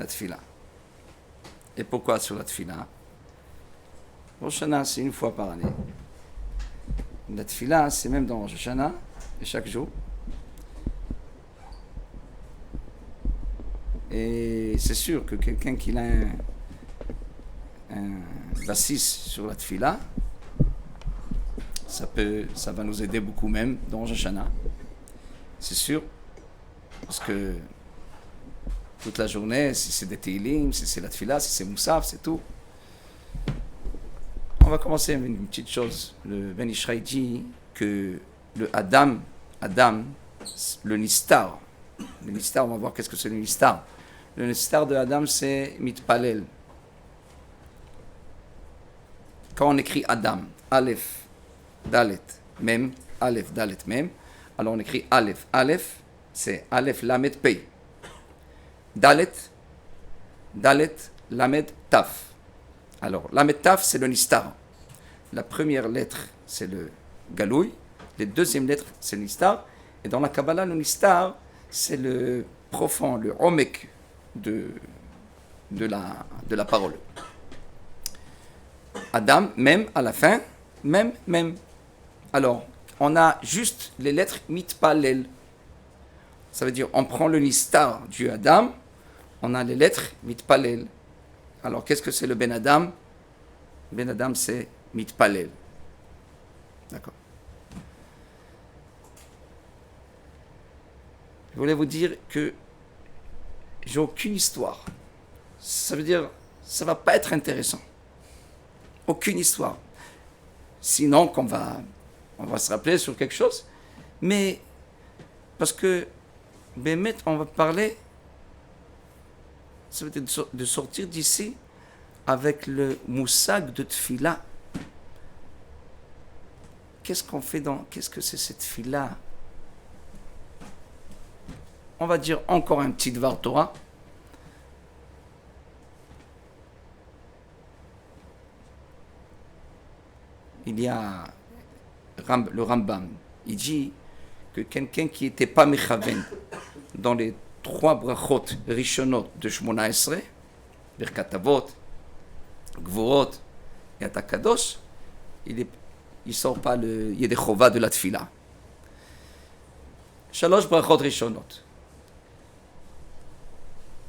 la tefila. Et pourquoi sur la tefila? Rosh Hashanah, c'est une fois par année. La tefila, c'est même dans Rosh Hashanah, et chaque jour. Et c'est sûr que quelqu'un qui a un basis sur la tefila, ça va nous aider beaucoup même dans Rosh Hashanah. C'est sûr, parce que toute la journée, si c'est des Teilim, si c'est la tefila, si c'est Moussaf, c'est tout. On va commencer avec une petite chose. Le Ben Ishraï dit que le Adam, le Nistar, on va voir qu'est-ce que c'est le Nistar. Le Nistar de Adam, c'est Mitpalel. Quand on écrit Adam, Aleph, Dalet, Mem, Aleph, Dalet, Mem, alors on écrit Aleph. Aleph, c'est Aleph, Lamed, Pei. Dalet, Lamed, Taf. Alors, Lamed, Taf, c'est le Nistar. La première lettre, c'est le Galouï. Les deuxièmes lettres, c'est le Nistar. Et dans la Kabbalah, le Nistar, c'est le profond, le Omek de la parole. Adam, même à la fin, même. Alors, on a juste les lettres mitpalel. Ça veut dire, on prend le Nistar du Adam, on a les lettres mitpalel. Alors, qu'est-ce que c'est le Ben Adam? Ben Adam, c'est mitpalel. D'accord. Je voulais vous dire que j'ai aucune histoire. Ça veut dire, ça va pas être intéressant. Aucune histoire. Sinon, on va se rappeler sur quelque chose. Mais, parce que, Bémet, on va parler, ça veut dire de sortir d'ici avec le moussag de tefila. Qu'est-ce que c'est cette tefila? On va dire encore un petit Dvar Torah. Il y a le Rambam. Il dit que quelqu'un qui n'était pas mechaven dans les 3 brachot rishonot de Shmona Esrei, Birkat Avot, Gvorot et Atakadosh, il sort pas le Yedei Chova de la Tfila. 3 brachot rishonot.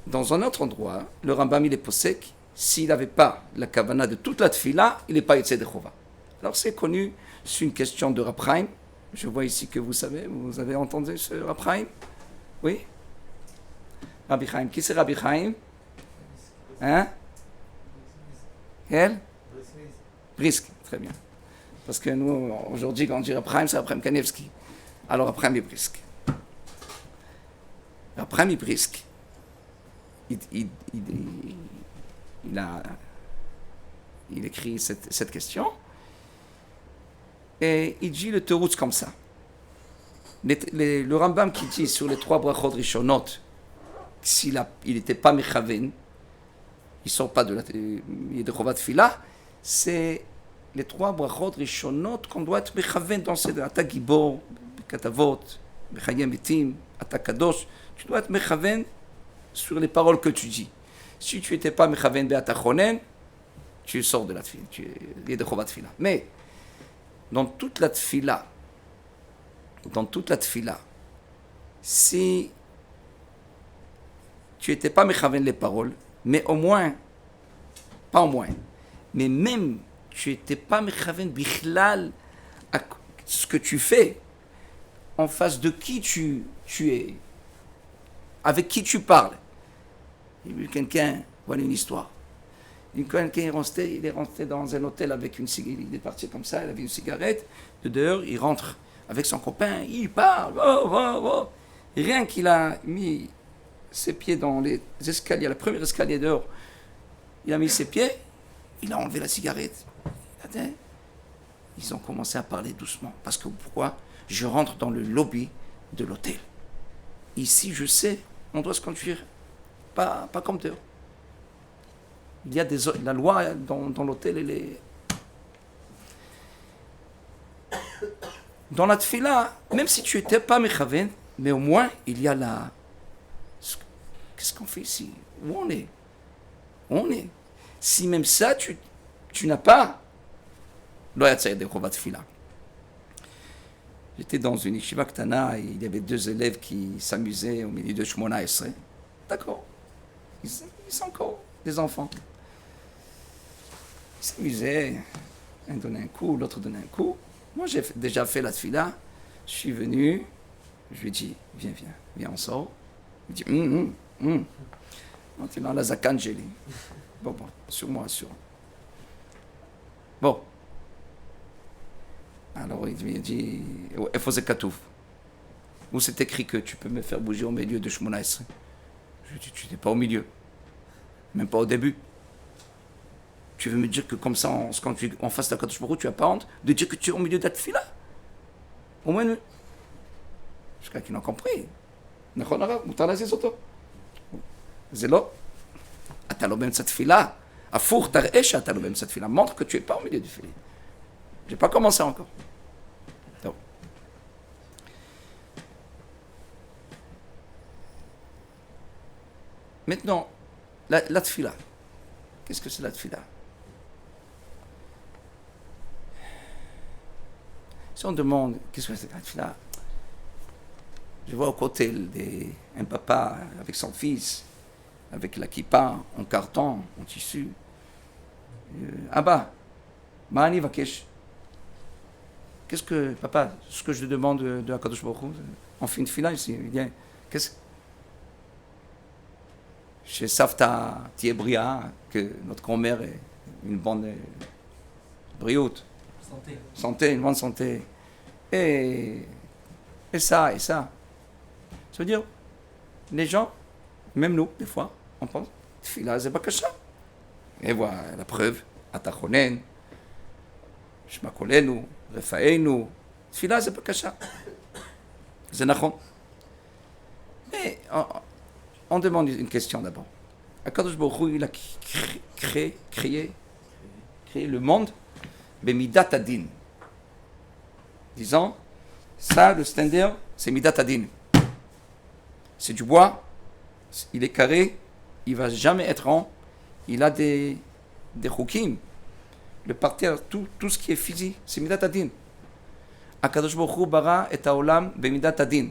Dans un autre endroit, le Rambam il est posek, s'il n'avait pas la kavana de toute la Tfila, il n'est pas Yedei Chova. Alors c'est connu, c'est une question de Rab Chaim. Je vois ici que vous avez entendu ce Rab Chaim? Oui? Rabbi Chaim. Qui c'est Rabbi Chaim? Hein? Elle? Brisk, très bien. Parce que nous, aujourd'hui, quand on dit Rab Chaim, c'est Rab Chaim Kanevski. Alors Rab Chaim est Brisk. Rab Chaim est Brisk. Il écrit cette question. Et il dit le teroutz comme ça. Le Rambam qui dit sur les 3 brachot rishonot, s'il n'était pas mechaven, il ne sort pas de la Yedei Chovat Tfila, c'est les 3 brachot rishonot qu'on doit être mechaven dans ces Ata Gibor, Katavot, Bechayim Etim, Ata Kadosh. Tu dois être mechaven sur les paroles que tu dis. Si tu n'étais pas mechaven be'ata chonen, tu sors de la Tfila, tu es Yedei Chovat Tfila. Mais dans toute la tefila, si tu n'étais pas mechaven les paroles, mais mais même tu n'étais pas mechaven bichlal à ce que tu fais, en face de qui tu es, avec qui tu parles. Il y a eu quelqu'un, voilà une histoire. Quelqu'un il est rentré dans un hôtel avec une cigarette, il est parti comme ça, il avait une cigarette, de dehors, il rentre avec son copain, il parle, rien qu'il a mis ses pieds dans les escaliers, la première escalier dehors, il a mis ses pieds, il a enlevé la cigarette. Ils ont commencé à parler doucement, parce que pourquoi? Je rentre dans le lobby de l'hôtel. Ici, je sais, on doit se conduire, pas comme dehors. Il y a la loi dans l'hôtel, elle est... Dans la tefila, même si tu n'étais pas mechaven, mais au moins, il y a qu'est-ce qu'on fait ici? Où on est? Où on est? Si même ça, tu n'as pas, j'étais dans une yeshiva ktana et il y avait 2 élèves qui s'amusaient au milieu de Shmona Esrei. D'accord. Ils sont encore des enfants. Ils s'amusaient. Un donnait un coup, l'autre donnait un coup. Moi, j'ai déjà fait la tfila. Je suis venu. Je lui ai dit, viens, on sort. Il dit, Non, tu es dans la zakan, j'ai dit. Bon, sur moi. Bon. Alors, il m'a dit, il faut Katouf. Où c'est écrit que tu peux me faire bouger au milieu de Shmona Esrei? Je lui ai dit, tu n'es pas au milieu. Même pas au début. Tu veux me dire que comme ça, quand tu en face de la Kadosh Baruch Hu, tu n'as pas honte de dire que tu es au milieu de la tefila? Au moins, jusqu'à qui n'a compris. C'est là. אתה לא באמצע תפילה. הפוך, תראה שאתה לא באמצע תפילה. montre que tu n'es pas au milieu du filet. Je n'ai pas commencé encore. Donc. Maintenant, la tefila. Qu'est-ce que c'est la tefila? Si on demande qu'est-ce que c'est la tefila, je vois au côté un papa avec son fils, avec la kippa, en carton, en tissu. Abba, Ma'ani Vakesh. Qu'est-ce que, papa, ce que je demande de Akadosh Baruch Hu, on fait une tefila ici. Il dit, qu'est-ce chez Savta Tiebria, que notre grand-mère est une bonne brioute. Santé, une bonne santé. Et ça. Ça veut dire, les gens, même nous, des fois, on pense, tefila, c'est pas que ça. Et voilà la preuve, Atachonen, Shmakolenu, Refaenu, tefila, c'est pas que ça. C'est nachon. Mais on demande une question d'abord. Akadosh Baruch Hu, il a créé le monde, Bemidat Adin. Disant, ça, le standard, c'est Midat Adin. C'est du bois, il est carré, il ne va jamais être rond, il a des chukim. Le parterre, tout ce qui est physique, c'est Midat Adin. Akadosh Baruch Hu bara et haolam bemidat adin.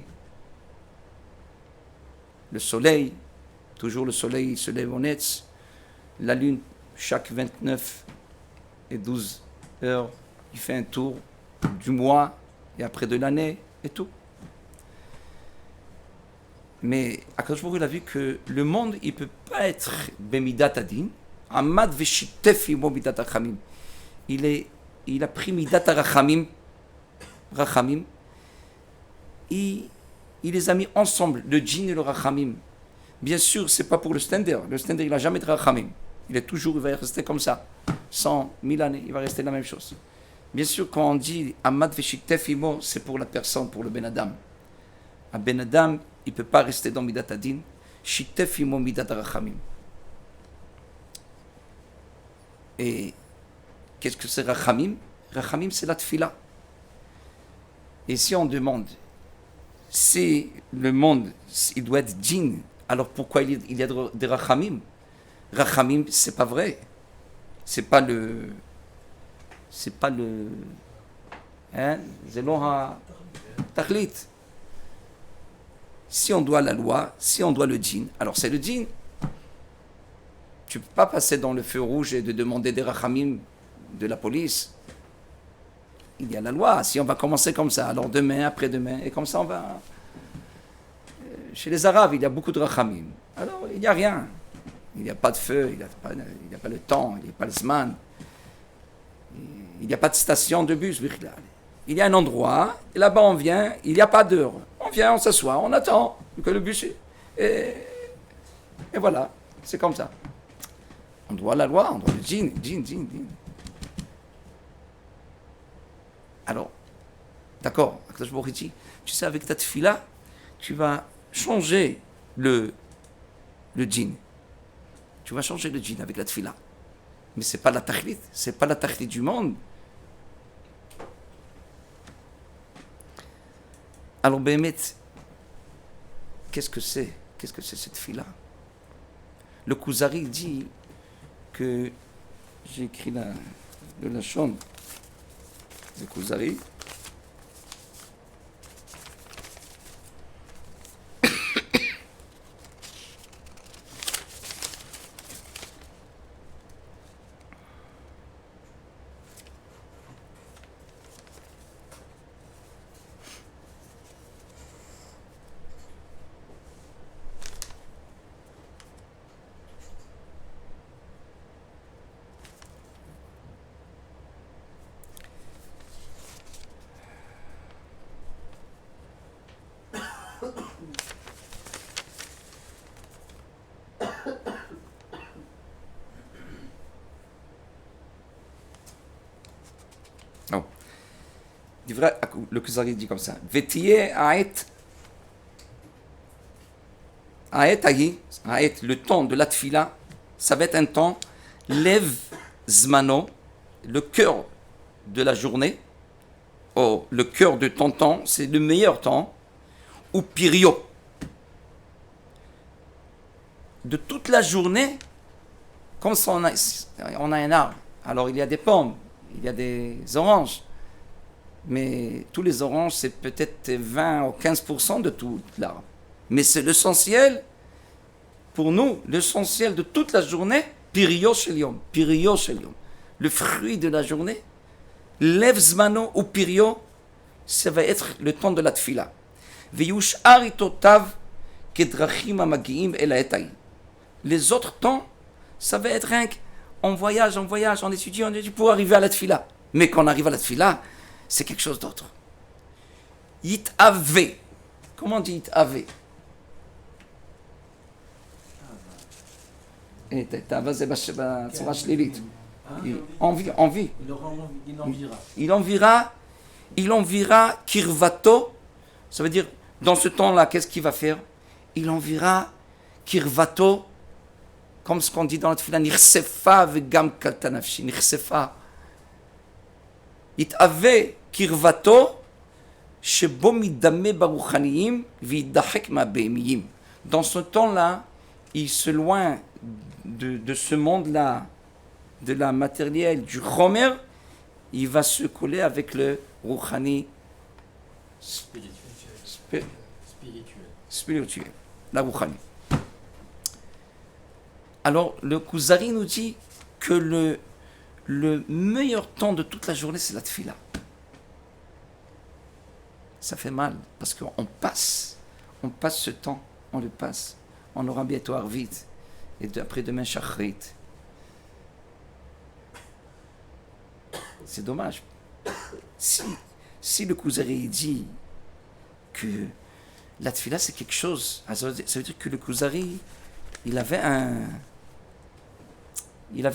Le soleil, toujours le soleil se lève au netz. La lune, chaque 29 et 12 heures, il fait un tour du mois et après de l'année et tout. Mais Akadosh Baruch Hu, il a vu que le monde, il ne peut pas être bemidat adin. Amad veshitef imo midat rachamim. Il a pris midat rachamim, il les a mis ensemble, le djinn et le rachamim. Bien sûr, ce n'est pas pour le standard. Le standard, il n'a jamais de rachamim. Il va rester comme ça. 100, 1000 années, il va rester la même chose. Bien sûr, quand on dit Amad veshitef imo, c'est pour la personne, pour le Ben Adam. Un Ben Adam, il ne peut pas rester dans midat adin. Shitef imo midat rachamim. Et qu'est-ce que c'est rachamim? Rachamim, c'est la tefila. Et si on demande, si le monde, il doit être djinn, alors pourquoi il y a des rachamim? Rachamim, c'est pas vrai. C'est pas le, zelon tachlit. Si on doit la loi, si on doit le djinn, alors c'est le djinn. Tu ne peux pas passer dans le feu rouge et de demander des rachamim de la police. Il y a la loi. Si on va commencer comme ça, alors demain, après-demain, et comme ça on va... Chez les Arabes, il y a beaucoup de rachamim. Alors, il n'y a rien. Il n'y a pas de feu, il n'y a pas le temps, il n'y a pas le zman. Il n'y a pas de station de bus. Il y a un endroit, et là-bas on vient, il n'y a pas d'heure. On vient, on s'assoit, on attend que le bus... Et voilà, c'est comme ça. On doit la loi, on doit le djinn. Alors, d'accord, tu sais, avec ta tefila, tu vas changer le djinn. Tu vas changer le djinn avec la tefila. Mais ce n'est pas la tachlit, ce n'est pas la tachlit du monde. Alors, Béhémet, qu'est-ce que c'est cette tefila? Le Kuzari dit que j'ai écrit de la chambre de Kuzari. Non. Le Kuzari dit comme ça. Vetiye aet, le temps de la tfila, ça va être un temps, lev zmano, le cœur de la journée, oh, le cœur de ton temps, c'est le meilleur temps, ou pirio. De toute la journée, comme ça on a un arbre, alors il y a des pommes, il y a des oranges, mais tous les oranges, c'est peut-être 20 ou 15% de tout l'arbre. Mais c'est l'essentiel, pour nous, l'essentiel de toute la journée, pirio shel yom, le fruit de la journée, lev zmano ou pirio, ça va être le temps de la tfila. Veyushar itotav kedrachim amagiim el haetay. Les autres temps, ça va être rien qu'on voyage, on étudie pour arriver à la tfila. Mais quand on arrive à la tfila, c'est quelque chose d'autre. Yit'ave. Comment on dit yit'ave? Tava c'est bצורה שלילית. Envie. Il enviera kirvato. Ça veut dire, dans ce temps-là, qu'est-ce qu'il va faire? Il enviera kirvato, comme ce qu'on dit dans la tefila, nirsefa vegam kalta nafshi, nirsefa. Yit'ave kirvato, shebo midame baruchaniyim, v'yiddachek ma'behemiyim. Dans ce temps-là, il se loin de ce monde-là, de la matérielle, du chomer, il va se coller avec le rouchani spirituel, la rouchani. Alors, le Kuzari nous dit que le meilleur temps de toute la journée, c'est la tfila. Ça fait mal, parce qu'on passe ce temps, on le passe. On aura bientôt Arvit, et après-demain Shachrit. C'est dommage. Si le Kuzari dit que la tfila c'est quelque chose, ça veut dire que le Kuzari, il avait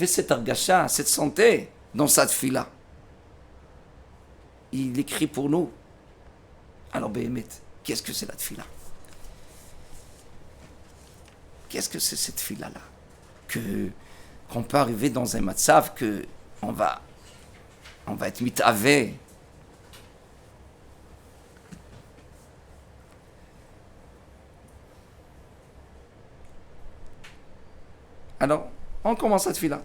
cette argacha, cette santé dans sa tfila. Il écrit pour nous. Alors Béhémet, qu'est-ce que c'est la tfila? Qu'est-ce que c'est cette tfila-là? Qu'on peut arriver dans un matzav que on va être mitavé. Alors, on commence cette tfila.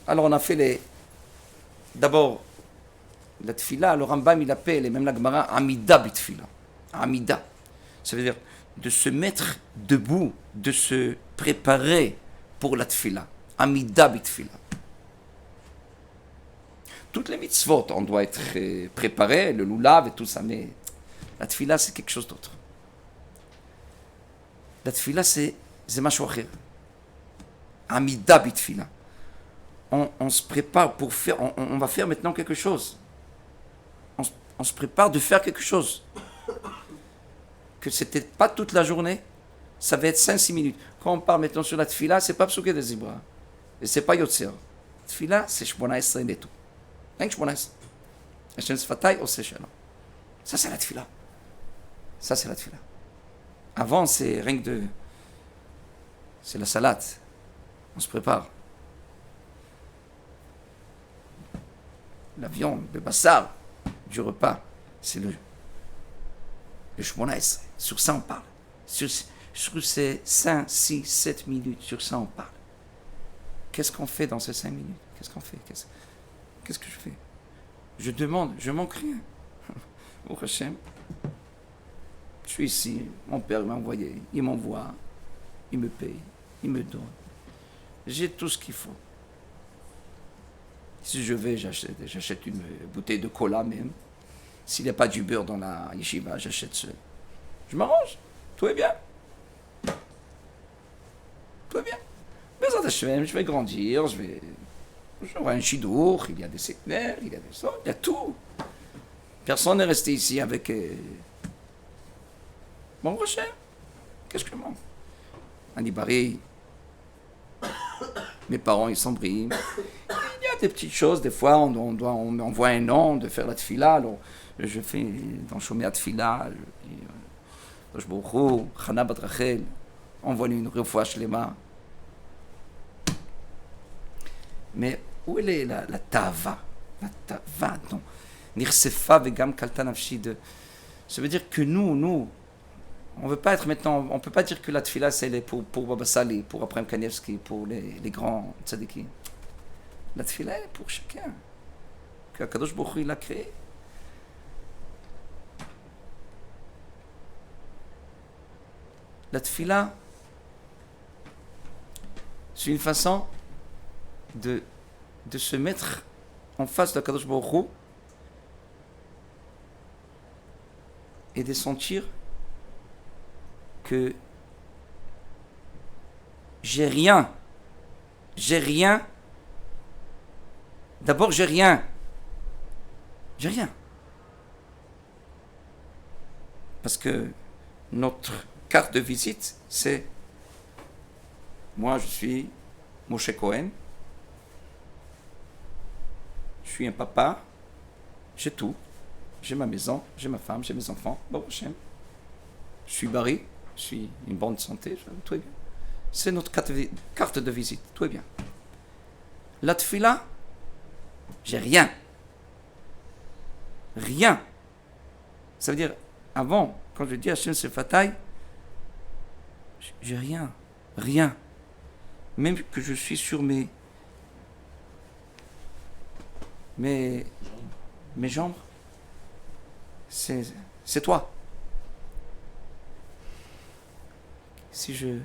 Alors, on a fait d'abord, la tfila, le Rambam, il appelle, et même la Gemara, Amida bitfila. Amida. Ça veut dire de se mettre debout, de se préparer pour la tfila. Amida bitfila. Toutes les mitzvot, on doit être préparé, le lulav et tout ça, mais la tfila, c'est quelque chose d'autre. La tfila, c'est mashu acher. Amida bitfila. On se prépare pour faire, on va faire maintenant quelque chose. On se prépare de faire quelque chose. Que c'était pas toute la journée, ça va être 5-6 minutes. Quand on parle maintenant sur la tfila, c'est pas psuké de zibra. Et c'est pas yotzer. Tfila, c'est shmona esrei netou. Rien que shmona esrei. Hashem sfatay oseh shalom. Ça, c'est la tfila. Ça, c'est la tfila. Avant, c'est rien que c'est la salade. On se prépare. La viande, le bassar du repas, c'est le shmona esrei. Sur ça, on parle. Je trouve que c'est 5, 6, 7 minutes, sur ça on parle. Qu'est-ce qu'on fait dans ces 5 minutes? Qu'est-ce qu'on fait? Qu'est-ce que je fais? Je demande, je manque rien. Au Hachem, je suis ici, mon père m'a envoyé, il m'envoie, il me paye, il me donne. J'ai tout ce qu'il faut. Si je vais, j'achète une bouteille de cola même. S'il n'y a pas du beurre dans la yeshiva, j'achète seul. Je m'arrange, tout est bien. Tout est bien. Mais je vais grandir, j'aurai un chidour, il y a des séquelles, il y a des sortes, il y a tout. Personne n'est resté ici avec... Bon, Rocher, qu'est-ce que je mange? Anibari, mes parents, ils sont brillés. Il y a des petites choses, des fois, on m'envoie un nom de faire la tfila, alors je fais dans Shomea tfila, je dis, Rosh Bourou, Chana bat Rachel, envoie-lui une refoua shlema. Mais où est la tava? La tava, non. Nirsefa vegam kalta nafshi de... Ça veut dire que nous, on veut pas être maintenant, on peut pas dire que la tfila c'est pour Baba Sali, pour Abraham Kanievski, pour les grands tzadiki. La tfila est pour chacun. Que Akadosh Baruch Hu il a créé. La tfila, c'est une façon de se mettre en face de Akadosh Baruch Hu et de sentir que j'ai rien. D'abord, j'ai rien. Parce que notre carte de visite, c'est moi, je suis Moshe Cohen. Je suis un papa. J'ai tout. J'ai ma maison, j'ai ma femme, j'ai mes enfants. Bon, je suis barré. Je suis une bonne santé, tout est bien. C'est notre carte de visite, tout est bien. La tfila, j'ai rien. Ça veut dire, avant, quand je dis Hachem Sefatai, j'ai rien. Même que je suis sur mes jambes, c'est toi. Si je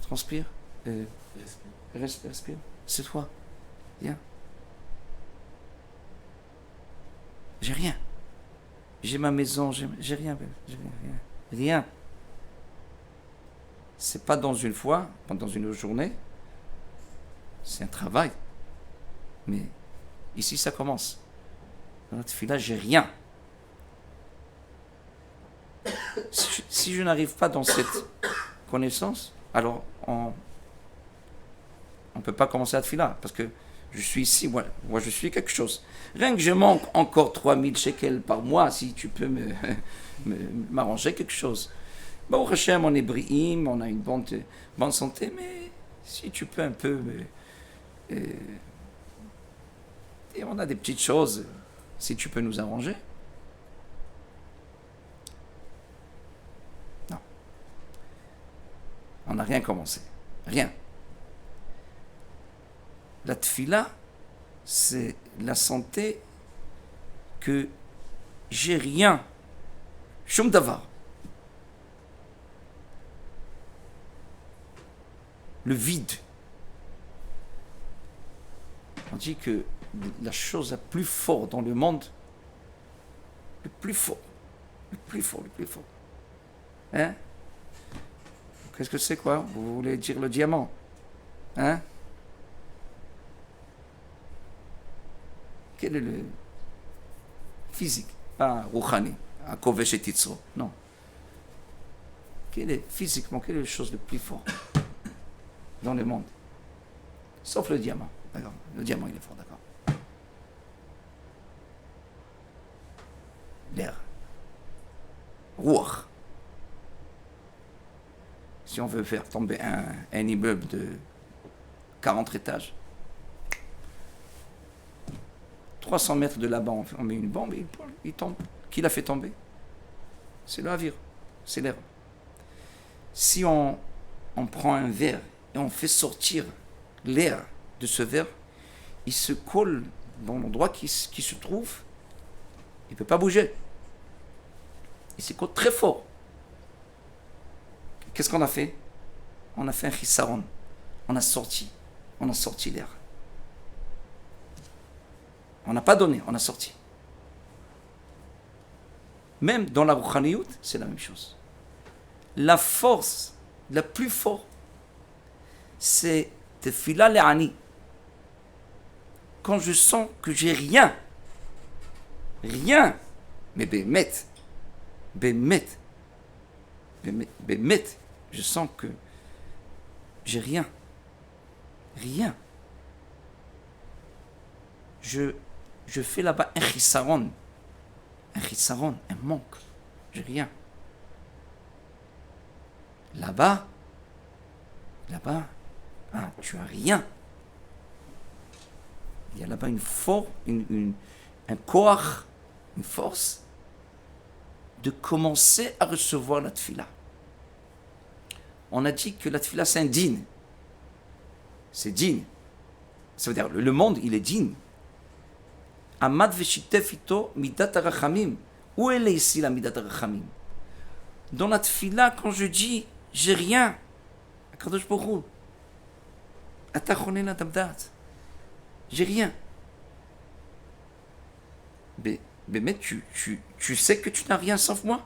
transpire, respire, c'est toi. Viens. J'ai rien. J'ai ma maison, j'ai rien. Rien. C'est pas dans une fois, pendant une journée. C'est un travail. Mais ici, ça commence. Dans notre tefila, j'ai rien. Si je n'arrive pas dans cette connaissance, alors on ne peut pas commencer à tefila, parce que je suis ici, moi je suis quelque chose. Rien que je manque encore 3000 shekels par mois, si tu peux m'arranger quelque chose. Bon, Hachem, on est brillant, on a une bonne santé, mais si tu peux un peu... et on a des petites choses, si tu peux nous arranger. Non. On n'a rien commencé. Rien. La tfila, c'est la santé que j'ai rien. Shum davar. Le vide. On dit que la chose la plus forte dans le monde, le plus fort. Hein? Qu'est-ce que c'est quoi? Vous voulez dire le diamant? Hein? Quel est le physique? Pas Rouhani, à Kovesh et Titzro, non. Quel est physiquement, quelle est la chose le plus fort dans le monde? Sauf le diamant, d'accord. Le diamant, il est fort, d'accord. L'air. Ruach. Si on veut faire tomber un immeuble de 40 étages, 300 mètres de là-bas, on met une bombe et il tombe. Qui l'a fait tomber? C'est le navire, c'est l'air. Si on prend un verre et on fait sortir l'air de ce verre, il se colle dans l'endroit qui se trouve, il ne peut pas bouger. Il se colle très fort. Qu'est-ce qu'on a fait? On a fait un chisaron. On a sorti l'air. On n'a pas donné, on a sorti. Même dans la Rouchaniyut, c'est la même chose. La force la plus forte, c'est Tefila Le'ani. Quand je sens que j'ai rien, mais Bémet, je sens que j'ai rien. Je fais là-bas un chisaron, un manque. J'ai rien. Là-bas, tu as rien. Il y a là-bas une force, un koach, une force de commencer à recevoir la tfila. On a dit que la tfila c'est un din. C'est din. Ça veut dire le monde il est din. Amad veshitef ito midat harachamim. Où elle est ici la midat harachamim? Dans la tfila, quand je dis j'ai rien, Akadosh Baruch Hu, ata chonen adam da'at, j'ai rien. Mais tu sais que tu n'as rien sauf moi.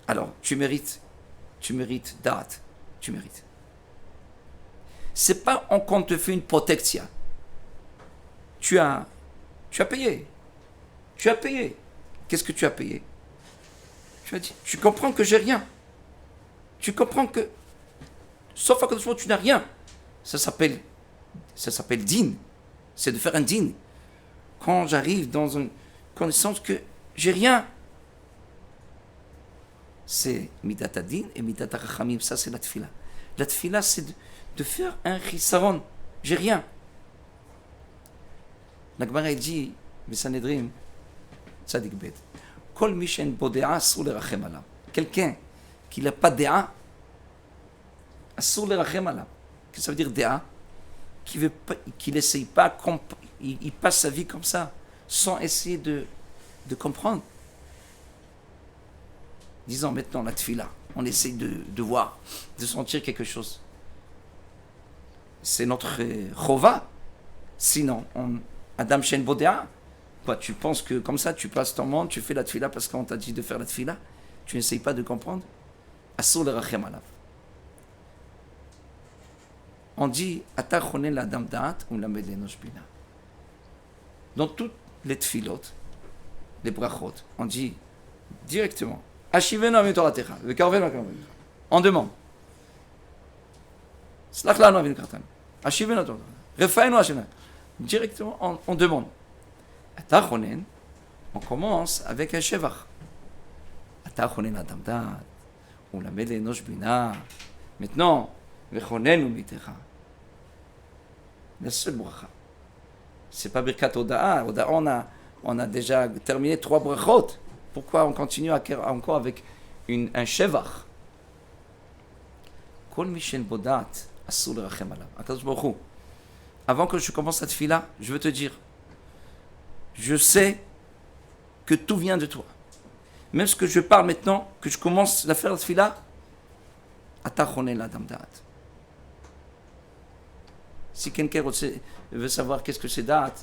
Alors tu mérites da'at, tu mérites. C'est pas qu'on te fait une protection. Tu as payé. Qu'est-ce que tu as payé? Tu as dit, tu comprends que j'ai rien. Tu comprends que, sauf à quelque chose, tu n'as rien. Ça s'appelle din. C'est de faire un din. Quand j'arrive dans une connaissance que j'ai rien, c'est midat din et midat harachamim. Ça, c'est la tfila. La tfila, c'est de faire un chisaron. J'ai rien. La Gemara dit, Sanhedrin, tzadik bet, kol mishen bodea asur lerachem alav. Quelqu'un qui n'a pas déa, asur lerachem alav. Qu'est-ce que ça veut dire déa? Qui n'essaye pas, il passe sa vie comme ça, sans essayer de comprendre. Disons maintenant la tfila, on essaye de voir, de sentir quelque chose. C'est notre chova. Sinon, Adam Shen Bodea, quoi, tu penses que comme ça, tu passes ton monde, tu fais la tfila parce qu'on t'a dit de faire la tfila, tu n'essayes pas de comprendre. Asur lerachem alav. On dit ata chonen l'adam da'at ou lamed l'enosh bina. Dans toutes les tfilot, les brachot, on dit directement Ashivenu avinu toratecha vekarvenu karvenu. On demande Slach lanu avinu kartanu. Ashivenu toratecha. Refaenu Hashem. Directement, on demande. Ata chonen, on commence avec un shevach. Ata chonen l'adam da'at ou lamed l'enosh bina. Maintenant, vechonenu mitecha. La seule bracha. C'est pas birkat Oda'a. Oda'a, on a déjà terminé 3 brachot. Pourquoi on continue encore avec un shevach? Kol mishen bodat asur lerachem alav. Akadosh Baruch Hu. Avant que je commence cette tfila, je veux te dire, je sais que tout vient de toi. Même ce que je parle maintenant, que je commence à faire la tfila, ata chonen l'adam da'at. Si quelqu'un veut savoir qu'est-ce que c'est da'at,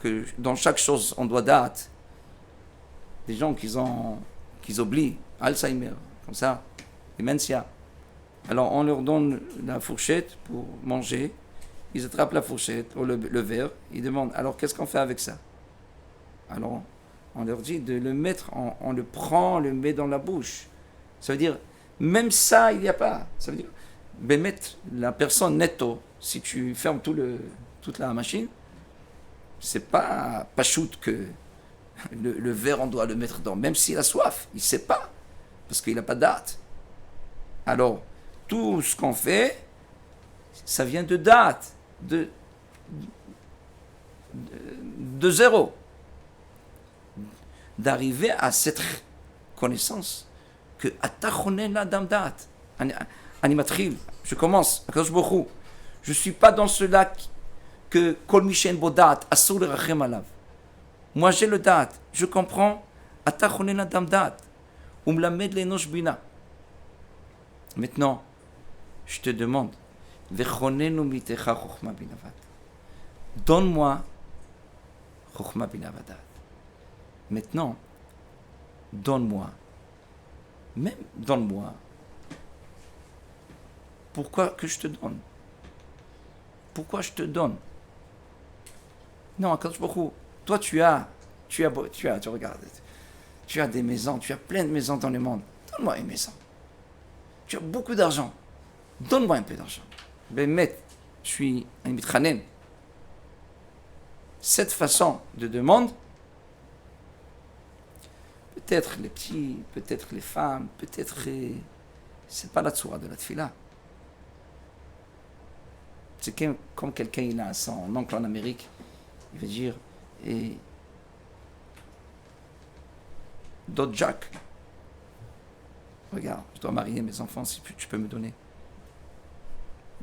que dans chaque chose on doit da'at, des gens qui oublient, Alzheimer, comme ça, dementia. Alors on leur donne la fourchette pour manger, ils attrapent la fourchette ou le verre, ils demandent alors qu'est-ce qu'on fait avec ça? Alors on leur dit de le mettre, on le prend, on le met dans la bouche. Ça veut dire, même ça il n'y a pas. Ça veut dire, mettre la personne netto, si tu fermes toute la machine, c'est pas shoot que le verre on doit le mettre dedans, même s'il a soif, il ne sait pas, parce qu'il n'a pas de date. Alors, tout ce qu'on fait, ça vient de date, de zéro. D'arriver à cette connaissance que que אתה חונן לאדם דעת. אני מתחיל, je commence, הקדוש ברוך הוא. Je suis pas dans cela que כל מי שאין בו דעת, אסור לרחם עליו. Moi j'ai le דעת, je comprends, אתה חונן לאדם דעת. הוא מלמד לאנוש בינה. Maintenant, je te demande, וחוננו מתיך חוכמה בינה ודעת. Donne-moi חוכמה בינה ודעת. Maintenant, donne-moi, même donne-moi, pourquoi que je te donne? Pourquoi je te donne? Non, Akadosh Baruch Hu, toi tu regardes, tu as des maisons, tu as plein de maisons dans le monde. Donne-moi une maison. Tu as beaucoup d'argent. Donne-moi un peu d'argent. Bémet, je suis un mitchanen. Cette façon de demande, peut-être les petits, peut-être les femmes, peut-être c'est pas la tsura de la tfila. C'est comme quelqu'un, il a son oncle en Amérique, il va dire, et d'autres Jack, regarde, je dois marier mes enfants, si tu peux me donner.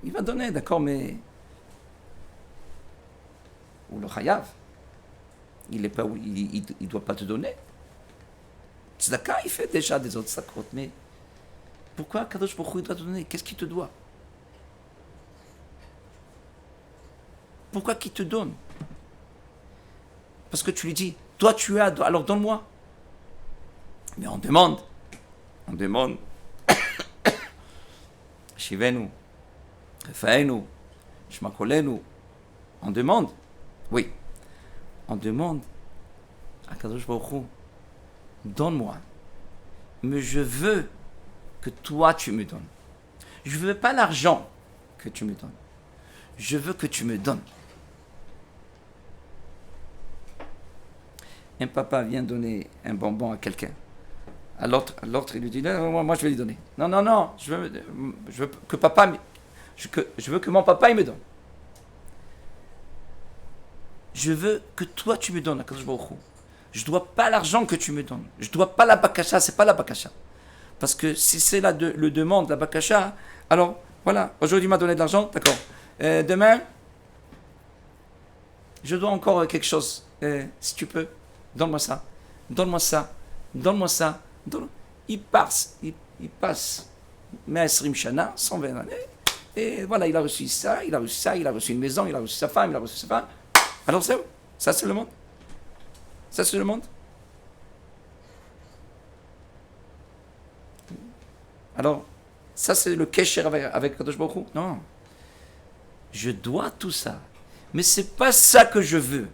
Il va donner, d'accord, mais ou le chayav, il doit pas te donner. Tzedaka, il fait déjà des autres tzedakot, mais pourquoi Kadosh Baruch Hu doit te donner? Qu'est-ce qu'il te doit? Pourquoi qu'il te donne? Parce que tu lui dis, toi tu as, alors donne-moi. Mais on demande, Shivenu, Refaenu, Shmakolenu, on demande, oui, on demande à Kadosh Baruch Hu, donne-moi, mais je veux que toi tu me donnes. Je veux pas l'argent que tu me donnes. Je veux que tu me donnes. Un papa vient donner un bonbon à quelqu'un. À l'autre, il lui dit, non, moi je vais lui donner. Non, je veux que papa, je veux que mon papa il me donne. Je veux que toi tu me donnes, Akadosh Baruch Hu. Je dois pas l'argent que tu me donnes. Je dois pas la bakasha, c'est pas la bakasha. Parce que si c'est le demande, la bakasha, alors voilà, aujourd'hui il m'a donné de l'argent, d'accord. Demain, je dois encore quelque chose. Si tu peux, donne-moi ça. Il passe 120 shana, 120 années, et voilà, il a reçu ça, il a reçu une maison, il a reçu sa femme, Alors ça c'est le monde. Ça c'est le monde. Alors, ça c'est le kesher avec Kadosh Baruch Hu. Non. Je dois tout ça. Mais c'est pas ça que je veux.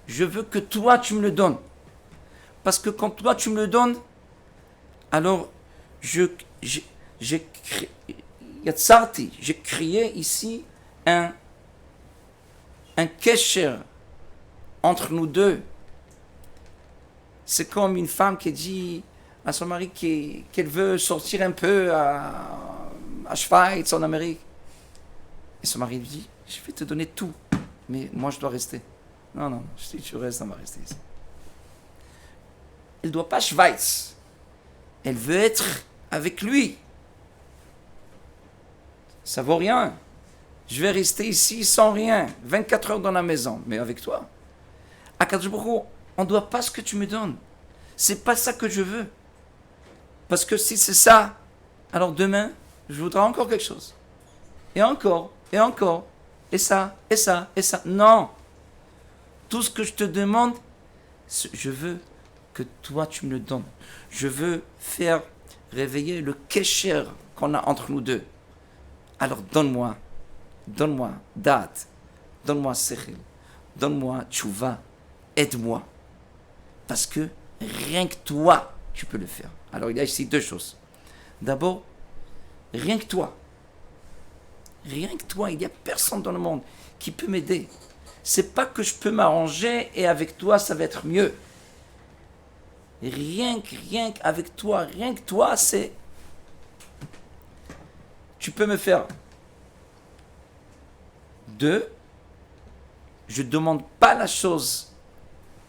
Je veux que toi tu me le donnes. Parce que quand toi tu me le donnes, alors j'ai créé ici un kesher entre nous deux. C'est comme une femme qui dit à son mari qu'elle veut sortir un peu à Schweiz, en Amérique. Et son mari lui dit, je vais te donner tout, mais moi je dois rester. Non, si tu restes, on va rester ici. Elle ne doit pas Schweiz. Elle veut être avec lui. Ça vaut rien. Je vais rester ici sans rien, 24 heures dans la maison, mais avec toi. À Kadosh Baruch Hu, on ne doit pas ce que tu me donnes. C'est pas ça que je veux. Parce que si c'est ça, alors demain, je voudrais encore quelque chose. Et encore, et ça. Non. Tout ce que je te demande, je veux que toi tu me le donnes. Je veux faire réveiller le kesher qu'on a entre nous deux. Alors donne-moi date, donne-moi sechel, donne-moi tchouva, aide-moi. Parce que rien que toi, tu peux le faire. Alors il y a ici deux choses. D'abord, rien que toi, il n'y a personne dans le monde qui peut m'aider. C'est pas que je peux m'arranger et avec toi ça va être mieux. Rien qu'avec toi, c'est... Tu peux me faire. Deux, je ne demande pas la chose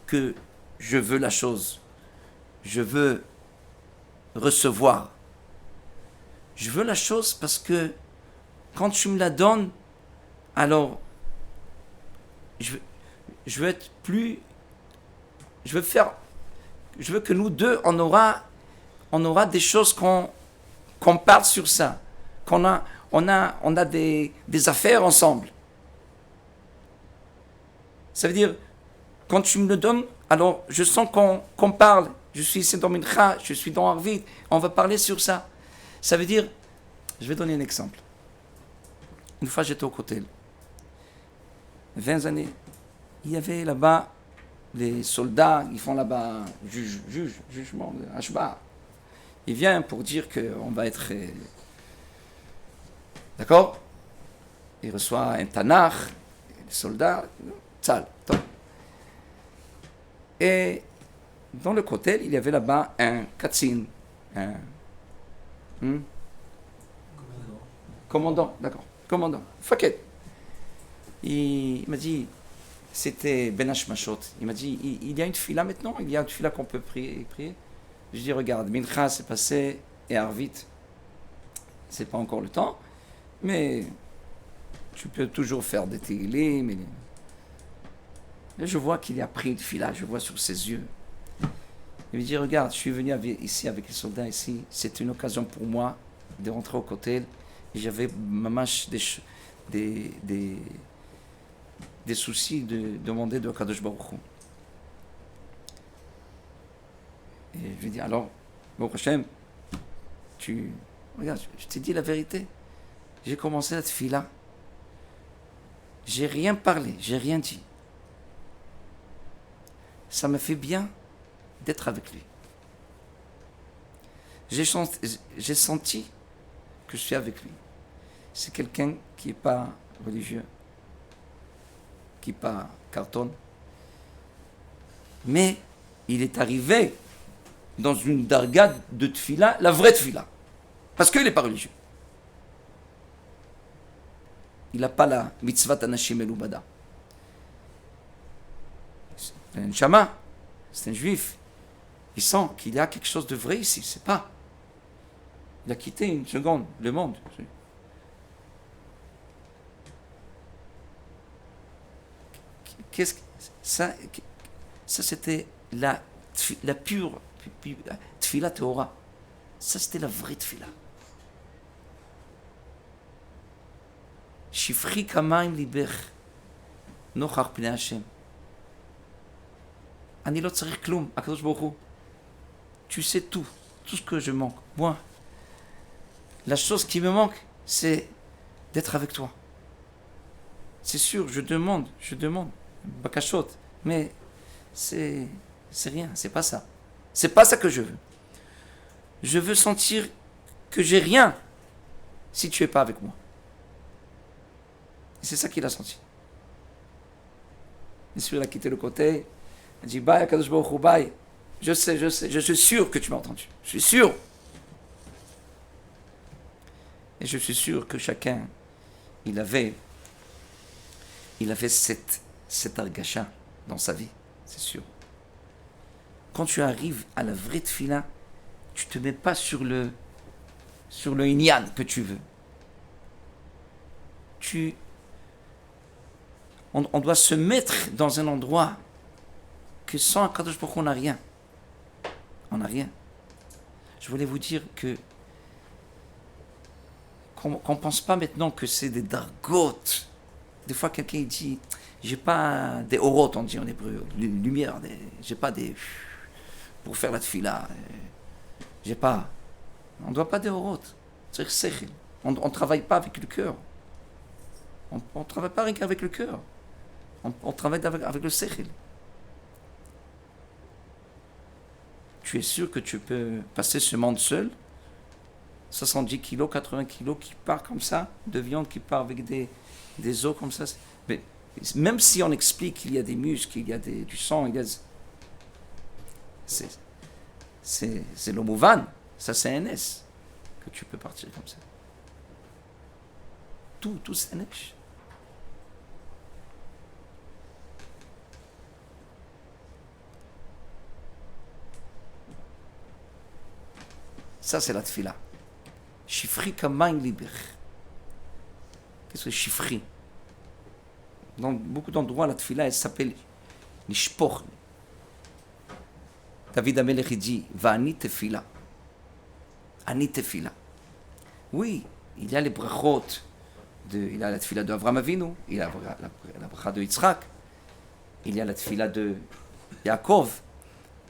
que je veux la chose. Je veux recevoir. Je veux la chose parce que quand tu me la donnes, alors je veux être plus, je veux que nous deux, on aura des choses qu'on parle sur ça, on a des affaires ensemble. Ça veut dire, quand tu me le donnes, alors je sens qu'on parle. Je suis ici dans Mincha, je suis dans Arvit, on va parler sur ça. Ça veut dire, je vais donner un exemple. Une fois j'étais au Kotel, 20 années, il y avait là-bas les soldats, ils font là-bas jugement, Hashba. Il vient pour dire qu'on va être... d'accord. Il reçoit un Tanakh, les soldats, Tzal, top. Et dans le Kotel, il y avait là-bas un Katzin, un commandant, d'accord, commandant, Faket. Il m'a dit, c'était Ben Hashmashot, il m'a dit, il y a une fila maintenant, il y a une fila qu'on peut prier. Je dis, regarde, Mincha c'est passé, et Arvit, c'est pas encore le temps, mais tu peux toujours faire des télim. Et je vois qu'il a pris une fila, je vois sur ses yeux. Il me dit, regarde, je suis venu ici avec les soldats ici, c'était une occasion pour moi de rentrer au Kotel, et j'avais mamash des soucis de demander de Kadosh Baruch Hu. Et je lui dis, alors, Baruch Hashem, regarde, je t'ai dit la vérité. J'ai commencé la tefila. J'ai rien parlé, j'ai rien dit. Ça me fait bien d'être avec lui. J'ai senti que je suis avec lui. C'est quelqu'un qui n'est pas religieux, qui n'est pas cartonne, mais il est arrivé dans une darga de tefila, la vraie tefila, parce qu'il n'est pas religieux. Il n'a pas la mitzvah anashim elubada. C'est un chama, c'est un juif. Il sent qu'il y a quelque chose de vrai ici, c'est pas. Il a quitté une seconde le monde. Qu'est-ce que ça c'était la pure tefila Torah. Ça c'était la vraie tefila. Shifri kamaim libech nochach pnei Hashem. Ani lo tzarich klum, Akadosh Baruch Hu. Tu sais tout ce que je manque. Moi, la chose qui me manque, c'est d'être avec toi. C'est sûr, je demande, bakashot, mais c'est rien, c'est pas ça. C'est pas ça que je veux. Je veux sentir que j'ai rien si tu es pas avec moi. Et c'est ça qu'il a senti. Bien sûr, il a quitté le côté. Il a dit, bye, Akadosh Baruch Hu, bye. Je sais, je suis sûr que tu m'as entendu. Je suis sûr. Et je suis sûr que chacun, il avait cette argacha dans sa vie, c'est sûr. Quand tu arrives à la vraie tefila, tu te mets pas sur le inyan que tu veux. On doit se mettre dans un endroit que sans Akadosh Baruch Hu, on n'a rien. On n'a rien. Je voulais vous dire qu'on pense pas maintenant que c'est des dargotes. Des fois, quelqu'un dit, j'ai pas des orotes, on dit en hébreu, lumière, j'ai pas des pour faire la tefila. J'ai pas. On ne doit pas des orotes. On ne travaille pas avec le cœur. On ne travaille pas rien qu'avec le cœur. On travaille avec le sechel. Tu es sûr que tu peux passer ce monde seul, 70 kilos, 80 kilos, qui part comme ça, de viande qui part avec des os comme ça. Mais même si on explique qu'il y a des muscles, qu'il y a du sang, c'est le mouvan, ça c'est un S, que tu peux partir comme ça. Tout c'est un S. Ça, c'est la tfila. Shifri kamaim libich. Qu'est-ce que shifri? Dans beaucoup d'endroits, la tfila, elle s'appelle nishpoch. David Amelech, il dit, Va'ani tefila. Ani tefila. Oui, il y a les brachot, il y a la tefila de Avraham Avinu, il y a la bracha de Yitzhak, il y a la tefila de Yaakov,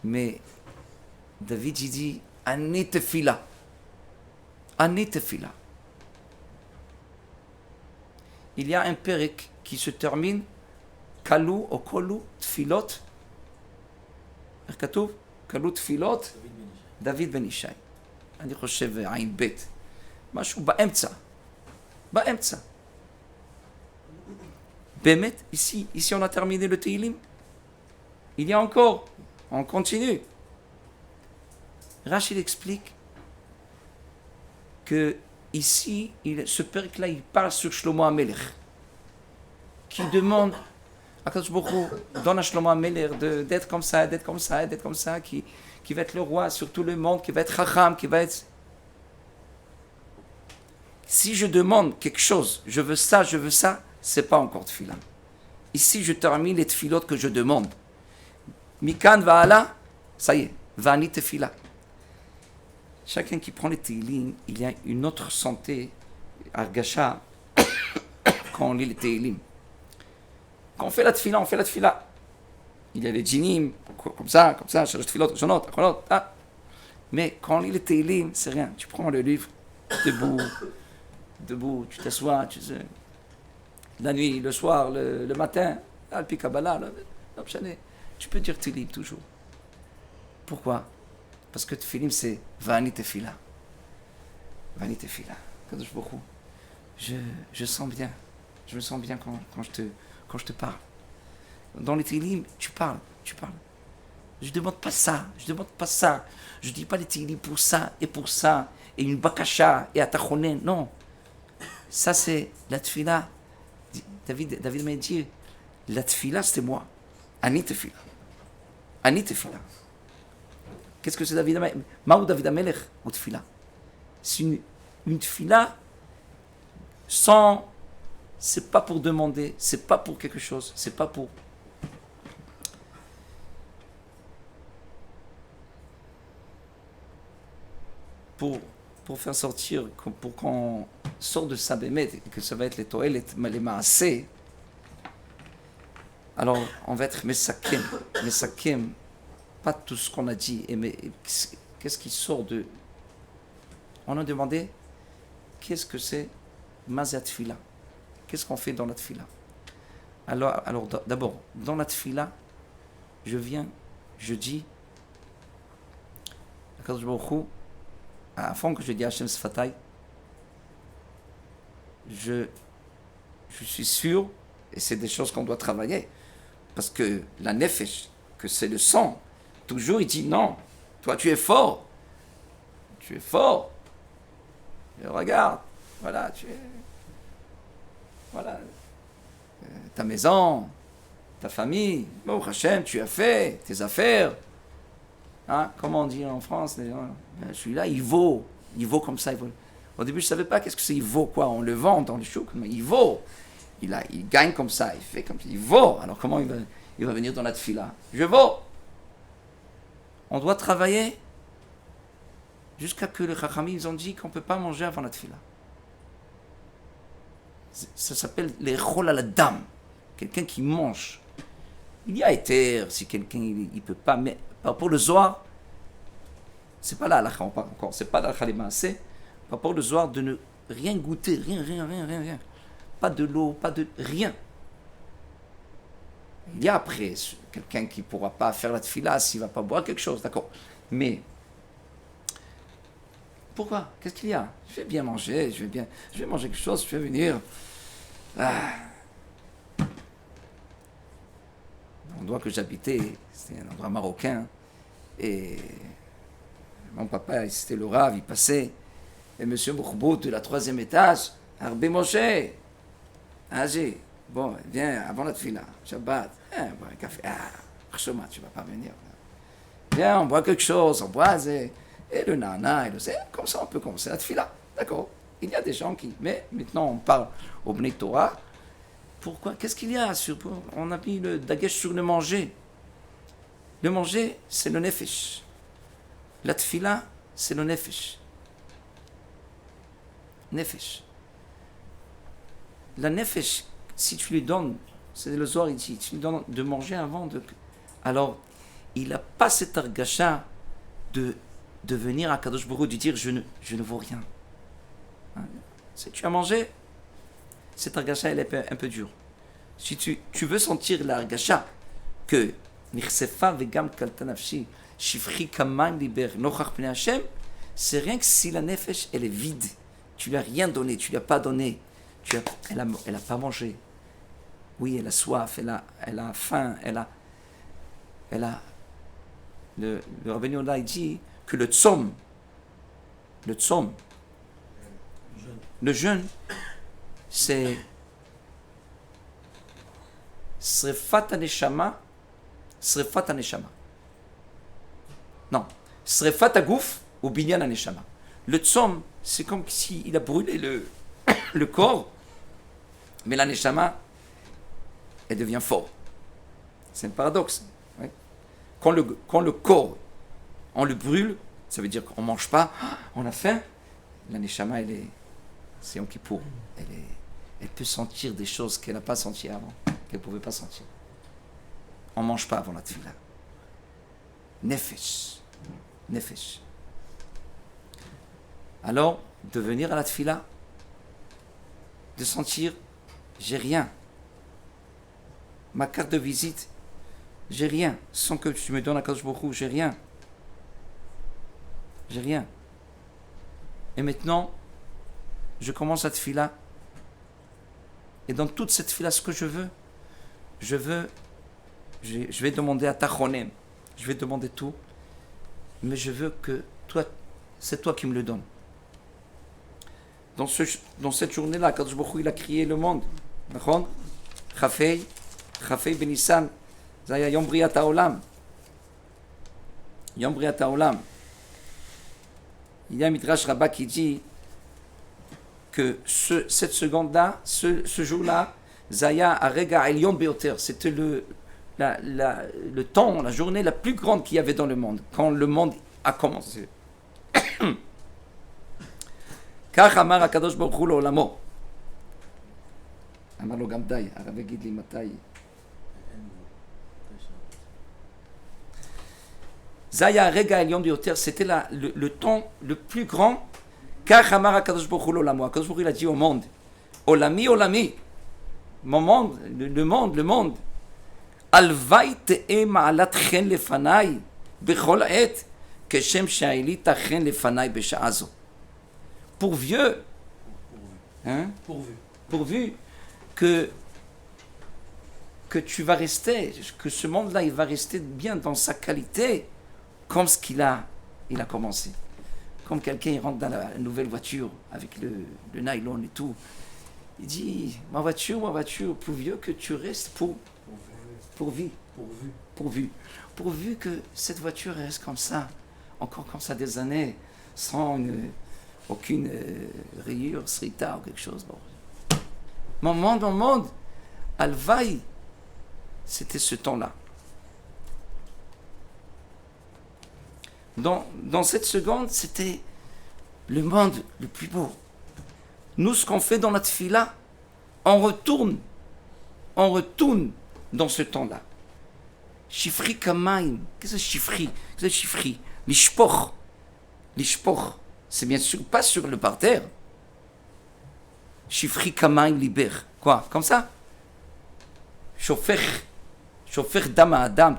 mais David, il dit, Ani tefila. Ani tefila. Il y a un perek qui se termine, Kalu ou Kolu tfilot, כתוב? כלו תפילות דוד בן ישי. אני חושב עין בית. משהו באמצע. באמת, ici on a terminé le Tehillim. Il y a encore, on continue. Rachid explique que ici, ce père-là, il parle sur Shlomo HaMelech, qui demande Akadosh Baruch Hu donne à Shlomo HaMelech d'être comme ça, qui va être le roi sur tout le monde, qui va être Chacham, qui va être... Si je demande quelque chose, je veux ça, c'est pas encore tefila. Ici, je termine les tefilot que je demande. Mikan va'ala, ça y est, va'ani tefila. Chacun qui prend les Tehillim, il y a une autre santé, argasha, quand on lit les Tehillim. Quand on fait la tefila, il y a les djinim, comme ça, shalosh tefilot, shonot, acholot, mais quand on lit les Tehillim, c'est rien. Tu prends le livre, debout, tu t'assois, tu sais, la nuit, le soir, le matin, al-pi Kabbalah, tu peux dire Tehillim toujours. Pourquoi? Parce que Tehillim, c'est Va'ani tefila. Va'ani tefila. Kadosh Baruch Hu, je sens bien. Je me sens bien quand je te parle. Dans les Tehillim, tu parles. Je ne demande pas ça. Je ne dis pas les Tehillim pour ça, et une bakasha, et atachonen. Non. Ça, c'est la tefila. David m'a dit, la tefila, c'était moi. Ani tefila. Qu'est-ce que c'est David Amelech? Maou David Amelech ou tefila? C'est une tefila sans... C'est pas pour demander, c'est pas pour quelque chose, c'est pas pour... Pour faire sortir, pour qu'on sorte de sa bémette, et que ça va être les toël, les maasé, alors on va être mesakem, pas tout ce qu'on a dit, mais qu'est-ce qui sort de... On a demandé, qu'est-ce que c'est mazat tefila? Qu'est-ce qu'on fait dans la tefila? Alors d'abord, dans la tefila, je dis, Akadosh Baruch Hu, avant que je dis Hashem Sfatai, je suis sûr, et c'est des choses qu'on doit travailler, parce que la nefesh, que c'est le sang, toujours il dit non, toi tu es fort. Et regarde, voilà, ta maison, ta famille, bon Hachem, tu as fait tes affaires. Hein, comment on dit en France, les gens, celui-là, il vaut comme ça. Au début, je ne savais pas qu'est-ce que c'est, il vaut quoi, on le vend dans les choux, mais il vaut. Il gagne comme ça, il fait comme ça, il vaut. Alors comment il va venir dans la tefila? Je vaux. On doit travailler jusqu'à que les Chachamim ils ont dit qu'on ne peut pas manger avant la tefila. Ça s'appelle les chol à la dame. Quelqu'un qui mange. Il y a été, si quelqu'un il peut pas, mais par rapport au Zohar, c'est pas là halakha, on parle encore, c'est pas là halakha les maasé, par rapport au Zohar de ne rien goûter, rien. Pas de l'eau, pas de rien. Il y a après quelqu'un qui ne pourra pas faire la tefila s'il ne va pas boire quelque chose, d'accord. Mais pourquoi? Qu'est-ce qu'il y a? Je vais bien manger, je vais manger quelque chose, je vais venir. L'endroit que j'habitais, c'était un endroit marocain. Et mon papa, c'était le Rav, il passait. Et monsieur Bourbout de la 3e étage, Arbé Moshe, âgé. Bon, viens, avant la tefila, Shabbat, on boit un café. Choma, tu ne vas pas venir. Viens, on boit quelque chose, on boit. et le nana, et le c'est comme ça on peut commencer la tefila. D'accord. Il y a des gens qui... Mais maintenant on parle au Bnei Torah. Pourquoi? Qu'est-ce qu'il y a sur... On a mis le dagesh sur le manger. Le manger, c'est le nefesh. La tefila, c'est le nefesh. Nefesh. La nefesh, si tu lui donnes, c'est le soir ici, tu lui donnes de manger avant de... Alors, il n'a pas cet argacha de venir à Kadosh Baruch Hu, de dire je ne vaux rien. Hein? Si tu as mangé, cet argacha, elle est un peu dur. Si tu veux sentir l'argacha que Nirsefa vegam kaltanafshi shifri kaman liber nochach pnei Hashem, c'est rien que si la nefesh, elle est vide. Tu lui as rien donné, tu lui as pas donné. Elle a pas mangé. Oui, elle a soif, elle a faim, elle a le Rabbeinu Yonah dit que le tzom, le jeûne, c'est srefat haneshama. Non, srefat hagouf ou binyan haneshama. Le tzom, c'est comme s'il a brûlé le corps, mais la neshama, elle devient fort. C'est un paradoxe. Ouais. Quand le corps, on le brûle, ça veut dire qu'on ne mange pas, on a faim, la neshama, c'est Yom Kippour. Elle peut sentir des choses qu'elle n'a pas senties avant, qu'elle ne pouvait pas sentir. On ne mange pas avant la tefila. Nefesh. Alors, de venir à la tefila, de sentir, j'ai rien. Ma carte de visite, j'ai rien. Sans que tu me donnes à Kadosh Baruch Hu, j'ai rien. Et maintenant, je commence la tefila. Et dans toute cette tefila, ce que je vais demander à Tachonem. Je vais demander tout. Mais je veux que toi, c'est toi qui me le donnes. Dans cette journée-là, Kadosh Baruch Hu, il a créé le monde. D'accord? Chafei Benissan, Zaya Yom Briat Haolam. Il y a un Midrash Rabbah qui dit que cette seconde-là, ce jour-là, Zaya Arega Elyon Beoter, c'était le temps, la journée la plus grande qu'il y avait dans le monde, quand le monde a commencé. כך אמר הקדוש ברוך הוא לעולמו. אמר לו גם די, הרב יגיד לי מתי. זה היה הרגע העליון ביותר, c'était le temps le plus grand. כך אמר הקדוש ברוך הוא לעולמו. הקדוש ברוך הוא a dit au monde, עולמי עולמי, le monde, הלוואי תהא מעלת חן לפניי בכל עת, כשם שהעלית חן לפניי בשעה זו. Pourvu que tu vas rester, que ce monde-là, il va rester bien dans sa qualité, comme ce il a commencé. Comme quelqu'un, il rentre dans la nouvelle voiture, avec le nylon et tout. Il dit, ma voiture, pourvu que tu restes pourvu que cette voiture reste comme ça, encore comme ça des années, sans aucune rayure, srita ou quelque chose. Bon. Mon monde, Alvaï, c'était ce temps-là. Dans cette seconde, c'était le monde le plus beau. Nous, ce qu'on fait dans la tefila, on retourne dans ce temps-là. Shifri kamaim. Qu'est-ce que c'est shifri? Lishpoch. C'est bien sûr pas sur le parterre. Shifri kamaim liber. Quoi? Comme ça? Chofer dam à adam.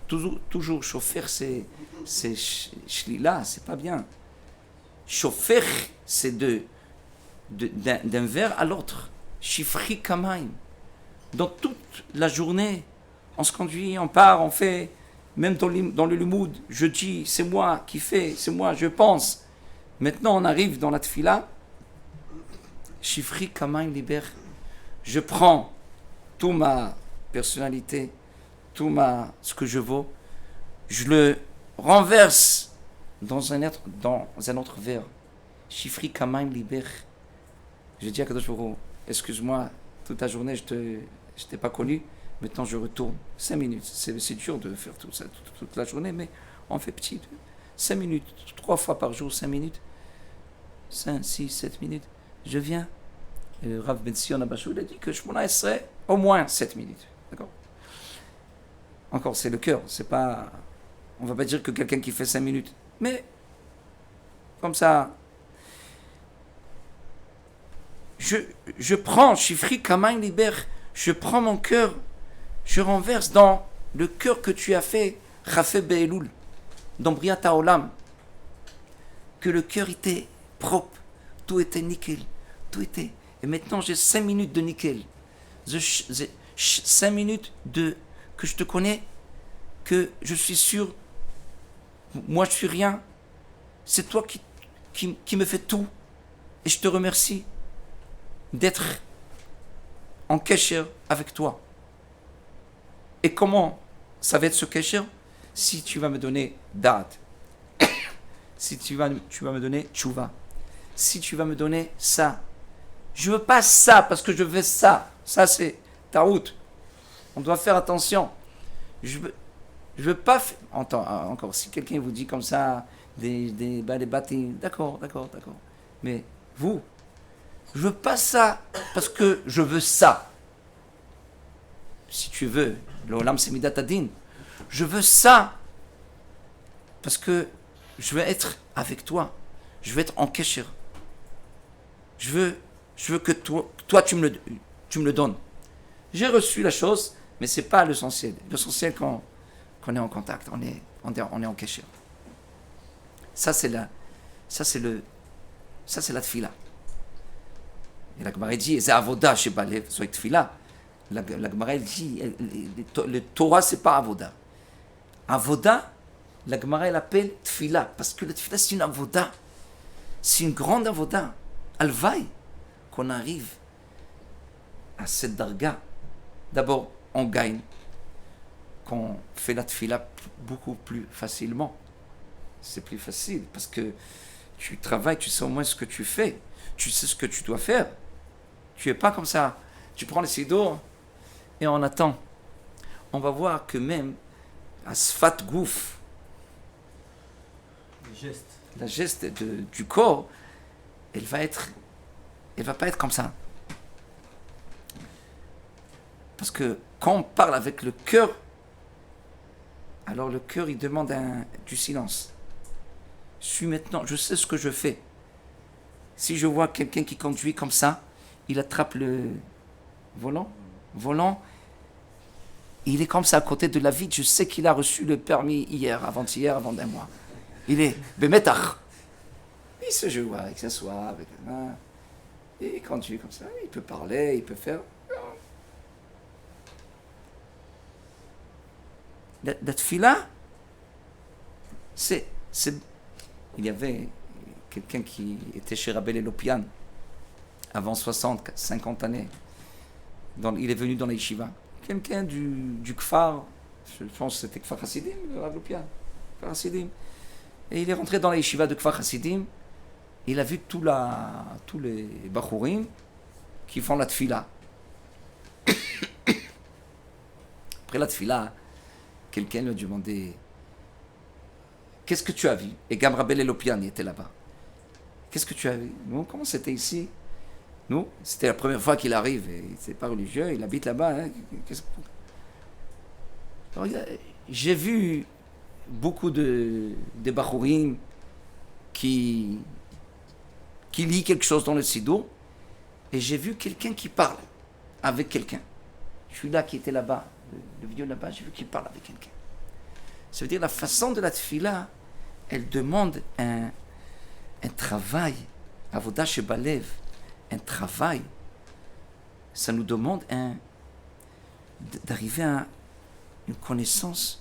Toujours chofer, c'est shlila, c'est pas bien. Chofer, c'est d'un verre à l'autre. Shifri kamaim. Dans toute la journée, on se conduit, on part, on fait. Même dans le limoud, je dis, c'est moi qui fais, c'est moi, je pense. Maintenant, on arrive dans la tefila. Shifri kamaim liber. Je prends toute ma personnalité, ce que je vaux, je le renverse dans un autre vers, Shifri Kamaim Liber. Je dis à Kadosh Baruch Hu, excuse-moi, toute ta journée, je t'ai pas connu, maintenant je retourne. 5 minutes, c'est dur de faire tout ça toute la journée, mais on fait petit. 5 minutes, 3 fois par jour, 5 minutes, 5, 6, 7 minutes, je viens. Rav Ben Sion Abashou, il a dit que Shmona serait au moins 7 minutes. D'accord? Encore, c'est le cœur, c'est pas... On va pas dire que quelqu'un qui fait 5 minutes, mais comme ça... Je prends, Shifri Kamain Liber, je prends mon cœur, je renverse dans le cœur que tu as fait, Rafé Be'eloul, dans Briat Haolam, que le cœur était propre, tout était nickel, tout était... Et maintenant j'ai 5 minutes de nickel, 5 minutes que je te connais, que je suis sûr, moi je suis rien, c'est toi qui me fais tout, et je te remercie d'être en kesher avec toi. Et comment ça va être ce kesher? Si tu vas me donner date, si tu vas me donner tchouva, si tu vas me donner ça. Je veux pas ça parce que je veux ça. Ça c'est ta route. On doit faire attention. Je veux pas encore si quelqu'un vous dit comme ça des bâtiments, d'accord. Mais vous, je veux pas ça parce que je veux ça. Si tu veux, l'olam c'est midat adin. Je veux ça parce que je veux être avec toi. Je veux être en kesher. Je veux que toi tu me le donnes. J'ai reçu la chose, mais c'est pas l'essentiel. L'essentiel qu'on est en contact, on est en kesher. Ça c'est la tfila. Et la Gemara dit, c'est avoda chez Balev, soit tfila. La Gemara dit, le Torah c'est pas avoda. Avoda, la Gemara elle appelle tfila, parce que la tfila c'est une avoda. C'est une grande avoda. Alvaï, qu'on arrive à cette darga. D'abord, on gagne, qu'on fait la tfila beaucoup plus facilement. C'est plus facile, parce que tu travailles, tu sais au moins ce que tu fais. Tu sais ce que tu dois faire. Tu n'es pas comme ça. Tu prends les sidor et on attend. On va voir que même à Sfat Gouf, la geste du corps, elle va pas être comme ça. Parce que quand on parle avec le cœur, alors le cœur il demande du silence. Je sais ce que je fais. Si je vois quelqu'un qui conduit comme ça, il attrape le volant, il est comme ça à côté de la vitre, je sais qu'il a reçu le permis hier, avant-hier, avant d'un mois. Il est bemetach. Il se joue, il s'assoit avec les mains, et il conduit comme ça, il peut parler, il peut faire... La tfila, il y avait quelqu'un qui était chez Rabbi Lelopian avant 60, 50 années. Il est venu dans la yeshiva. Quelqu'un du Kfar, je pense que c'était Kfar Hasidim, Rabbi Lelopian. Kfar Hasidim. Et il est rentré dans la yeshiva de Kfar Hasidim. Il a vu tous les Bachurim qui font la tfila. Après la tfila, quelqu'un lui a demandé qu'est-ce que tu as vu? Et Gam Rabbi Lelopian était là-bas. Qu'est-ce que tu as vu? Nous, comment c'était ici? Nous, c'était la première fois qu'il arrive. Et c'est pas religieux, il habite là-bas. Hein. Alors, j'ai vu beaucoup de Bachurim qui lit quelque chose dans le Sidour. Et j'ai vu quelqu'un qui parle avec quelqu'un. Celui-là qui était là-bas, le vieux là-bas, j'ai vu qu'il parle avec quelqu'un. Ça veut dire la façon de la tfila, elle demande un travail, avoda shebalev, un travail. Ça nous demande d'arriver à une connaissance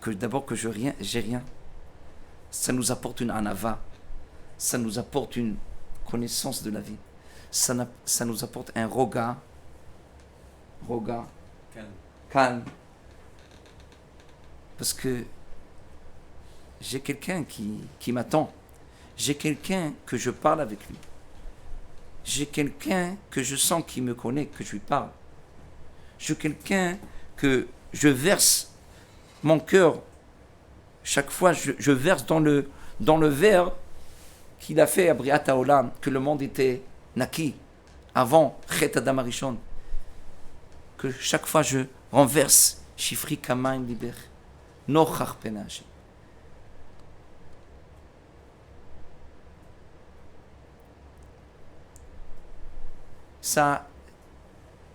d'abord que j'ai rien. Ça nous apporte une anava, ça nous apporte une connaissance de la vie. Ça nous apporte un roga, calme. Parce que j'ai quelqu'un qui m'attend. J'ai quelqu'un que je parle avec lui. J'ai quelqu'un que je sens qui me connaît, que je lui parle. J'ai quelqu'un que je verse mon cœur. Chaque fois, je verse dans le verre qu'il a fait à Briat Haolam, que le monde était naki, avant Chet Adam Arishon. Que chaque fois je renverse, Shifri Kamaim Liber, Nochach Pena Hashem. Ça,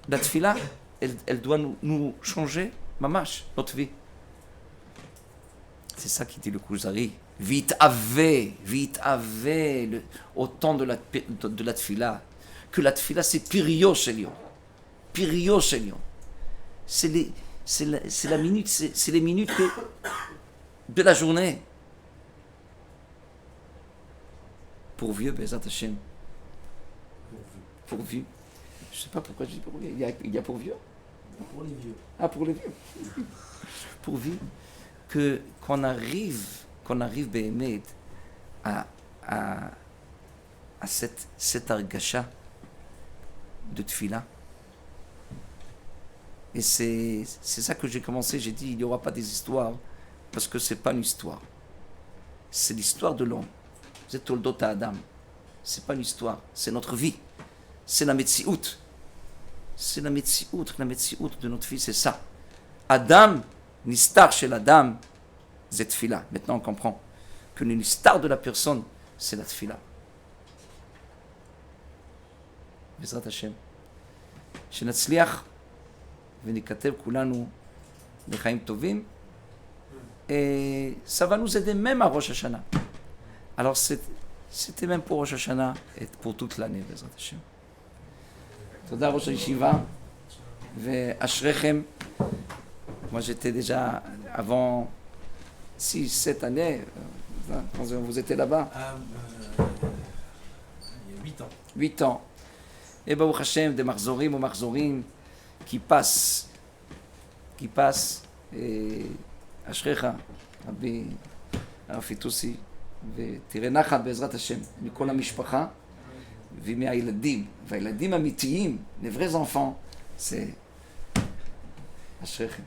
la tfila, elle doit nous changer, mamash, notre vie. C'est ça qui dit le Kuzari. Vite ave, au temps de la tfila. Que la tfila, c'est Pirio Shelion. Pirio Shelion. C'est la minute, c'est les minutes de la journée. Pourvu, Bezat Hashem. Pourvu. Je ne sais pas pourquoi je dis pourvu. Il y a pourvu. Pour les vieux. Ah, pour les vieux. Pourvu qu'on arrive Béhémet à cette argacha de tfila. Et c'est ça que j'ai commencé. J'ai dit, il n'y aura pas des histoires, parce que ce n'est pas une histoire. C'est l'histoire de l'homme. Vous êtes Toldot à Adam. Ce n'est pas une histoire, c'est notre vie. C'est la Metsiout. C'est la Metsiout de notre vie, c'est ça. Adam, l'histoire chez l'Adam, c'est tfila. Maintenant on comprend que l'histoire de la personne, c'est la tfila. Bezrat Hashem. שנצליח ונכתב כולנו לחיים טובים, ça va nous aider même à Rosh Hashanah. Alors c'était même pour Rosh Hashanah et pour toute l'année, Bezrat Hashem. תודה ראש הישיבה, ואשריכם. Moi j'étais déjà avant 6-7 années, quand vous étiez là-bas. Il y a 8 ans. 8 ans. Et Baruch Hashem, des marzorim ou marzorim qui passent, et אשריך, רבי הרב פיטוסי, ותראה נחת בעזרת השם מכל המשפחה ומהילדים, והילדים אמיתיים, les vrais enfants, c'est אשריכם.